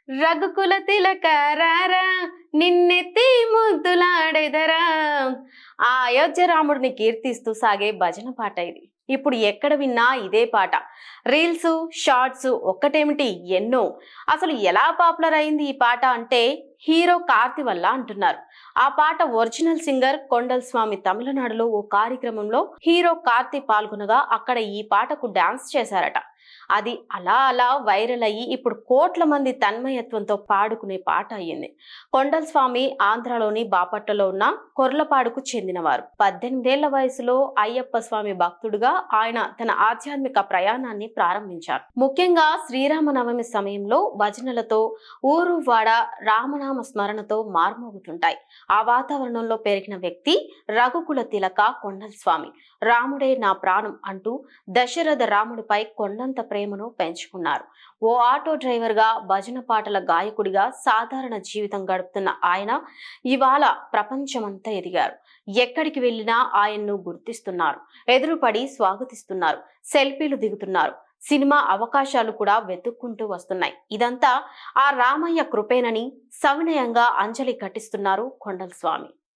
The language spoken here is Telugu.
రఘుకుల తిలకరారా నిన్నెత్తి ముద్దులాడెదరా. ఆ అయోధ్య రాముడిని కీర్తిస్తూ సాగే భజన పాట ఇది. ఇప్పుడు ఎక్కడ విన్నా ఇదే పాట. రీల్స్, షార్ట్స్ ఒక్కటేమిటి ఎన్నో. అసలు ఎలా పాపులర్ అయింది ఈ పాట అంటే హీరో కార్తి వల్ల అంటున్నారు. ఆ పాట ఒరిజినల్ సింగర్ కొండల్ స్వామి తమిళనాడులో ఓ కార్యక్రమంలో హీరో కార్తి పాల్గొనగా అక్కడ ఈ పాటకు డాన్స్ చేశారట. అది అలా అలా వైరల్ అయ్యి ఇప్పుడు కోట్ల మంది తన్మయత్వంతో పాడుకునే పాట అయ్యింది. కొండల్ స్వామి ఆంధ్రలోని బాపట్లలో ఉన్న కొర్లపాడుకు చెందినవారు. 18 ఏళ్ల వయసులో అయ్యప్ప స్వామి భక్తుడుగా ఆయన తన ఆధ్యాత్మిక ప్రయాణాన్ని ప్రారంభించారు. ముఖ్యంగా శ్రీరామనవమి సమయంలో భజనలతో ఊరు వాడ రామనామ స్మరణతో మార్మోగుతుంటాయి. ఆ వాతావరణంలో పెరిగిన వ్యక్తి రఘుకుల తిలక కొండల్ స్వామి. రాముడే నా ప్రాణం అంటూ దశరథ రాముడిపై కొండంత ప్రేమను పెంచుకున్నారు. ఓ ఆటో డ్రైవర్ గా, భజన పాటల గాయకుడిగా సాధారణ జీవితం గడుపుతున్న ఆయన ఇవాళ ప్రపంచమంతా ఎదిగారు. ఎక్కడికి వెళ్ళినా ఆయన్ను గుర్తిస్తున్నారు, ఎదురుపడి స్వాగతిస్తున్నారు, సెల్ఫీలు దిగుతున్నారు. సినిమా అవకాశాలు కూడా వెతుక్కుంటూ వస్తున్నాయి. ఇదంతా ఆ రామయ్య కృపేనని సవినయంగా అంజలి ఘటిస్తున్నారు కొండల్ స్వామి.